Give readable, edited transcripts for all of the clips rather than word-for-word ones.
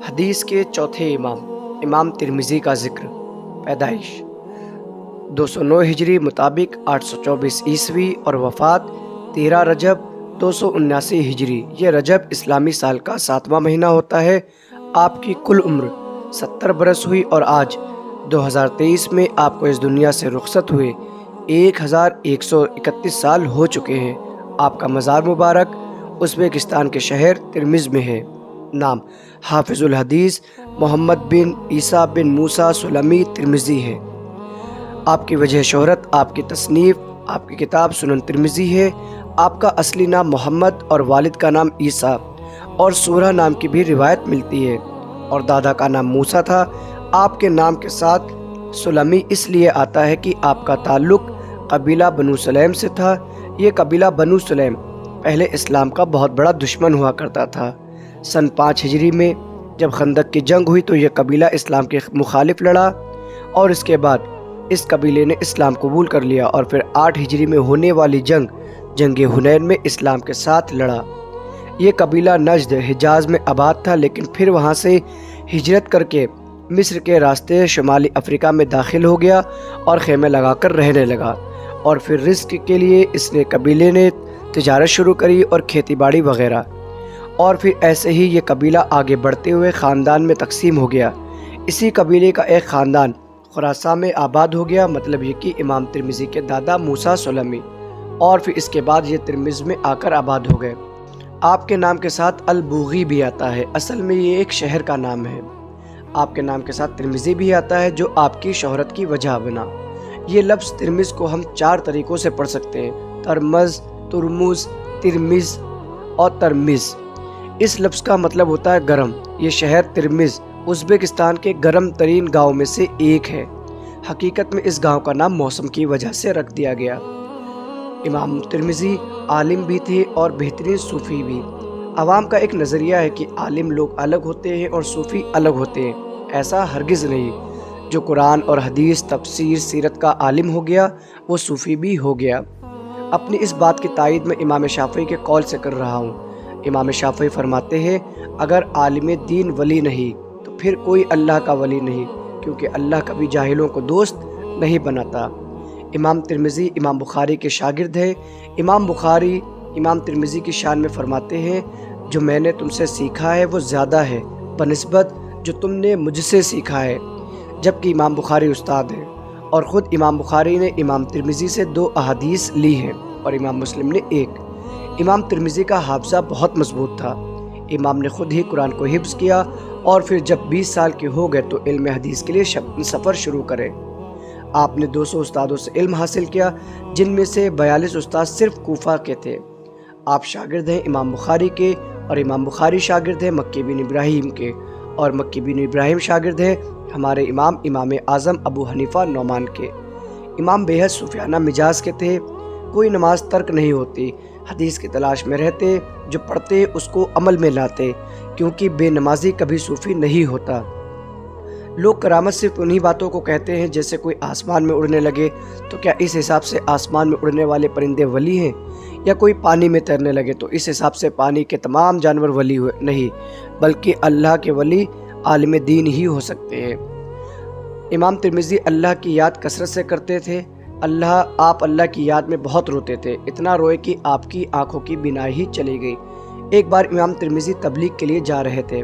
حدیث کے چوتھے امام امام ترمذی کا ذکر۔ پیدائش 209 ہجری مطابق 824 عیسوی اور وفات 13 رجب 279 ہجری۔ یہ رجب اسلامی سال کا 7واں مہینہ ہوتا ہے۔ آپ کی کل عمر 70 برس ہوئی اور آج 2023 میں آپ کو اس دنیا سے رخصت ہوئے 1131 سال ہو چکے ہیں۔ آپ کا مزار مبارک ازبکستان کے شہر ترمز میں ہے۔ نام حافظ الحدیث محمد بن عیسیٰ بن موسیٰ سلمی ترمذی ہے۔ آپ کی وجہ شہرت آپ کی تصنیف آپ کی کتاب سنن ترمذی ہے۔ آپ کا اصلی نام محمد اور والد کا نام عیسیٰ اور سورہ نام کی بھی روایت ملتی ہے، اور دادا کا نام موسیٰ تھا۔ آپ کے نام کے ساتھ سلمی اس لیے آتا ہے کہ آپ کا تعلق قبیلہ بنو سلیم سے تھا۔ یہ قبیلہ بنو سلیم پہلے اسلام کا بہت بڑا دشمن ہوا کرتا تھا۔ سن 5 ہجری میں جب خندق کی جنگ ہوئی تو یہ قبیلہ اسلام کے مخالف لڑا، اور اس کے بعد اس قبیلے نے اسلام قبول کر لیا، اور پھر 8 ہجری میں ہونے والی جنگ حنین میں اسلام کے ساتھ لڑا۔ یہ قبیلہ نجد حجاز میں آباد تھا، لیکن پھر وہاں سے ہجرت کر کے مصر کے راستے شمالی افریقہ میں داخل ہو گیا اور خیمے لگا کر رہنے لگا، اور پھر رزق کے لیے اس قبیلے نے تجارت شروع کری اور کھیتی باڑی وغیرہ، اور پھر ایسے ہی یہ قبیلہ آگے بڑھتے ہوئے خاندان میں تقسیم ہو گیا۔ اسی قبیلے کا ایک خاندان خراسان میں آباد ہو گیا، مطلب یہ کہ امام ترمذی کے دادا موسیٰ سلمی، اور پھر اس کے بعد یہ ترمذ میں آ کر آباد ہو گئے۔ آپ کے نام کے ساتھ البوغی بھی آتا ہے، اصل میں یہ ایک شہر کا نام ہے۔ آپ کے نام کے ساتھ ترمذی بھی آتا ہے، جو آپ کی شہرت کی وجہ بنا۔ یہ لفظ ترمذ کو ہم 4 طریقوں سے پڑھ سکتے ہیں: ترمز، ترمز، ترمز اور ترمز۔ اس لفظ کا مطلب ہوتا ہے گرم۔ یہ شہر ترمز ازبکستان کے گرم ترین گاؤں میں سے ایک ہے۔ حقیقت میں اس گاؤں کا نام موسم کی وجہ سے رکھ دیا گیا۔ امام ترمذی عالم بھی تھے اور بہترین صوفی بھی۔ عوام کا ایک نظریہ ہے کہ عالم لوگ الگ ہوتے ہیں اور صوفی الگ ہوتے ہیں۔ ایسا ہرگز نہیں۔ جو قرآن اور حدیث، تفسیر، سیرت کا عالم ہو گیا وہ صوفی بھی ہو گیا۔ اپنی اس بات کی تائید میں امام شافعی کے قول سے کر رہا ہوں۔ امام شافعی فرماتے ہیں اگر عالم دین ولی نہیں تو پھر کوئی اللہ کا ولی نہیں، کیونکہ اللہ کبھی جاہلوں کو دوست نہیں بناتا۔ امام ترمذی امام بخاری کے شاگرد ہیں۔ امام بخاری امام ترمذی کی شان میں فرماتے ہیں جو میں نے تم سے سیکھا ہے وہ زیادہ ہے بنسبت جو تم نے مجھ سے سیکھا ہے، جبکہ امام بخاری استاد ہیں، اور خود امام بخاری نے امام ترمذی سے 2 احادیث لی ہیں اور امام مسلم نے 1۔ امام ترمذی کا حافظہ بہت مضبوط تھا۔ امام نے خود ہی قرآن کو حفظ کیا، اور پھر جب 20 سال کے ہو گئے تو علم حدیث کے لیے سفر شروع کرے۔ آپ نے 200 استادوں سے علم حاصل کیا، جن میں سے 42 استاد صرف کوفہ کے تھے۔ آپ شاگرد ہیں امام بخاری کے، اور امام بخاری شاگرد ہیں مکی بن ابراہیم کے، اور مکی بن ابراہیم شاگرد ہیں ہمارے امام اعظم ابو حنیفہ نعمان کے۔ امام بے حد صوفیانہ مزاج کے تھے۔ کوئی نماز ترک نہیں ہوتی، حدیث کی تلاش میں رہتے، جو پڑھتے اس کو عمل میں لاتے، کیونکہ بے نمازی کبھی صوفی نہیں ہوتا۔ لوگ کرامت صرف انہی باتوں کو کہتے ہیں جیسے کوئی آسمان میں اڑنے لگے تو کیا اس حساب سے آسمان میں اڑنے والے پرندے ولی ہیں، یا کوئی پانی میں تیرنے لگے تو اس حساب سے پانی کے تمام جانور ولی ہوئے؟ نہیں، بلکہ اللہ کے ولی عالم دین ہی ہو سکتے ہیں۔ امام ترمذی اللہ کی یاد کثرت سے کرتے تھے۔ آپ اللہ کی یاد میں بہت روتے تھے، اتنا روئے کہ آپ کی آنکھوں کی بینائی ہی چلی گئی۔ ایک بار امام ترمذی تبلیغ کے لیے جا رہے تھے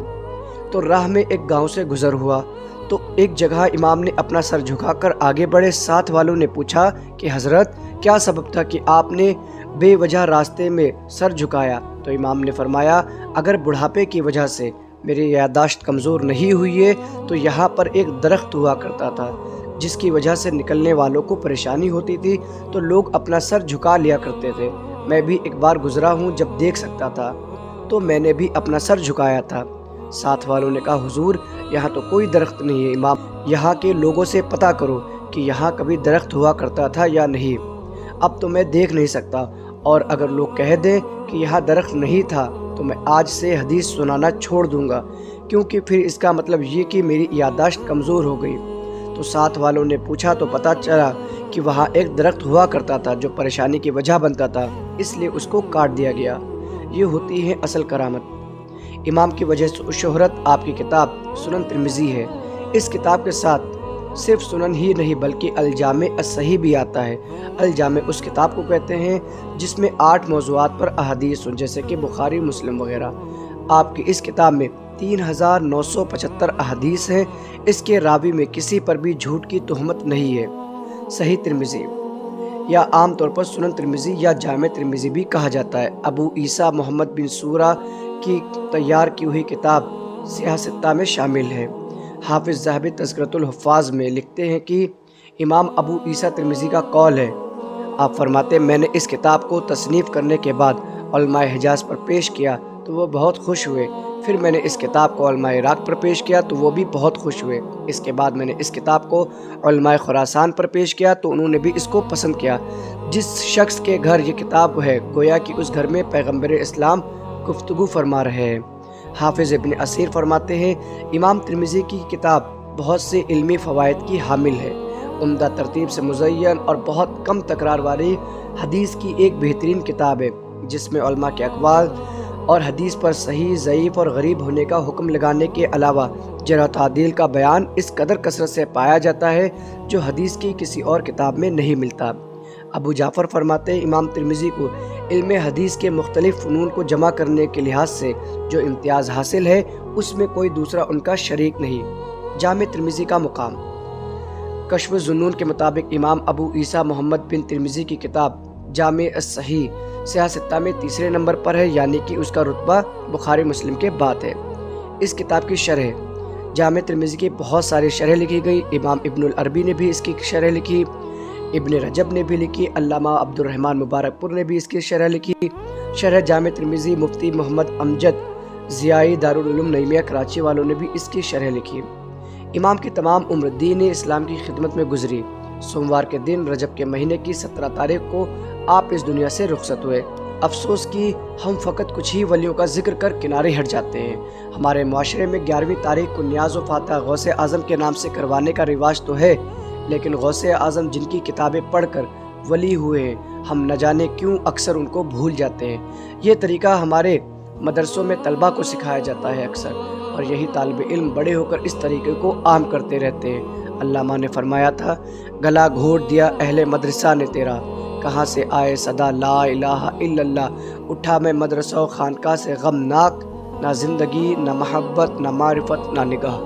تو راہ میں ایک گاؤں سے گزر ہوا، تو ایک جگہ امام نے اپنا سر جھکا کر آگے بڑھے۔ ساتھ والوں نے پوچھا کہ حضرت کیا سبب تھا کہ آپ نے بے وجہ راستے میں سر جھکایا؟ تو امام نے فرمایا اگر بڑھاپے کی وجہ سے میری یادداشت کمزور نہیں ہوئی ہے تو یہاں پر ایک درخت ہوا کرتا تھا جس کی وجہ سے نکلنے والوں کو پریشانی ہوتی تھی تو لوگ اپنا سر جھکا لیا کرتے تھے۔ میں بھی ایک بار گزرا ہوں جب دیکھ سکتا تھا تو میں نے بھی اپنا سر جھکایا تھا۔ ساتھ والوں نے کہا حضور یہاں تو کوئی درخت نہیں ہے، امام یہاں کے لوگوں سے پتہ کرو کہ یہاں کبھی درخت ہوا کرتا تھا یا نہیں، اب تو میں دیکھ نہیں سکتا، اور اگر لوگ کہہ دیں کہ یہاں درخت نہیں تھا تو میں آج سے حدیث سنانا چھوڑ دوں گا، کیونکہ پھر اس کا مطلب یہ کہ میری یادداشت کمزور ہو گئی۔ تو ساتھ والوں نے پوچھا تو پتہ چلا کہ وہاں ایک درخت ہوا کرتا تھا جو پریشانی کی وجہ بنتا تھا، اس لیے اس کو کاٹ دیا گیا۔ یہ ہوتی ہے اصل کرامت۔ امام کی وجہ سے شہرت آپ کی کتاب سنن ترمذی ہے۔ اس کتاب کے ساتھ صرف سنن ہی نہیں بلکہ الجامع الصحیح بھی آتا ہے۔ الجامع اس کتاب کو کہتے ہیں جس میں 8 موضوعات پر احادیث ہوں، جیسے کہ بخاری، مسلم وغیرہ۔ آپ کی اس کتاب میں 3975 احادیث ہیں۔ اس کے راوی میں کسی پر بھی جھوٹ کی تہمت نہیں ہے۔ صحیح ترمذی یا عام طور پر سنن ترمذی یا جامع ترمذی بھی کہا جاتا ہے، ابو عیسیٰ محمد بن سورہ کی تیار کی ہوئی کتاب سیاہ ستہ میں شامل ہے۔ حافظ ذہبی تذکرۃ الحفاظ میں لکھتے ہیں کہ امام ابو عیسیٰ ترمذی کا قول ہے، آپ فرماتے ہیں میں نے اس کتاب کو تصنیف کرنے کے بعد علماء حجاز پر پیش کیا تو وہ بہت خوش ہوئے، پھر میں نے اس کتاب کو علماء عراق پر پیش کیا تو وہ بھی بہت خوش ہوئے، اس کے بعد میں نے اس کتاب کو علماء خراسان پر پیش کیا تو انہوں نے بھی اس کو پسند کیا۔ جس شخص کے گھر یہ کتاب ہے گویا کہ اس گھر میں پیغمبر اسلام گفتگو فرما رہے ہیں۔ حافظ ابن اسیر فرماتے ہیں امام ترمذی کی کتاب بہت سے علمی فوائد کی حامل ہے، عمدہ ترتیب سے مزین اور بہت کم تکرار والی حدیث کی ایک بہترین کتاب ہے، جس میں علماء کے اقوال اور حدیث پر صحیح، ضعیف اور غریب ہونے کا حکم لگانے کے علاوہ جرح و تعدیل کا بیان اس قدر کثرت سے پایا جاتا ہے جو حدیث کی کسی اور کتاب میں نہیں ملتا۔ ابو جعفر فرماتے ہیں امام ترمذی کو علم حدیث کے مختلف فنون کو جمع کرنے کے لحاظ سے جو امتیاز حاصل ہے اس میں کوئی دوسرا ان کا شریک نہیں۔ جامع ترمذی کا مقام کشف الظنون کے مطابق امام ابو عیسیٰ محمد بن ترمذی کی کتاب جامع الصحیح سیاہ ستہ میں تیسرے نمبر پر ہے، یعنی کہ اس کا رتبہ بخاری مسلم کے بعد ہے۔ اس کتاب کی شرح جامع ترمذی کی بہت ساری شرح لکھی گئی، امام ابن العربی نے بھی اس کی شرح لکھی، ابن رجب نے بھی لکھی، علامہ عبد الرحمن مبارک پور نے بھی اس کی شرح لکھی۔ شرح جامع ترمذی مفتی محمد امجد ضیائی دارالعلوم نعیمیہ کراچی والوں نے بھی اس کی شرح لکھی۔ امام کی تمام عمر دین اسلام کی خدمت میں گزری۔ سوموار کے دن رجب کے مہینے کی 17 تاریخ کو آپ اس دنیا سے رخصت ہوئے۔ افسوس کہ ہم فقط کچھ ہی ولیوں کا ذکر کر کنارے ہٹ جاتے ہیں۔ ہمارے معاشرے میں 11ویں تاریخ کو نیاز و فاتح غوث اعظم کے نام سے کروانے کا رواج تو ہے، لیکن غوث اعظم جن کی کتابیں پڑھ کر ولی ہوئے ہیں ہم نہ جانے کیوں اکثر ان کو بھول جاتے ہیں۔ یہ طریقہ ہمارے مدرسوں میں طلبہ کو سکھایا جاتا ہے اکثر، اور یہی طالب علم بڑے ہو کر اس طریقے کو عام کرتے رہتے ہیں۔ علامہ نے فرمایا تھا گلا گھونٹ دیا اہل مدرسہ نے تیرا، کہاں سے آئے صدا لا الہ الا اللہ، اٹھا میں مدرسہ و خانقاہ سے غمناک، نہ زندگی نہ محبت نہ معرفت نہ نگاہ۔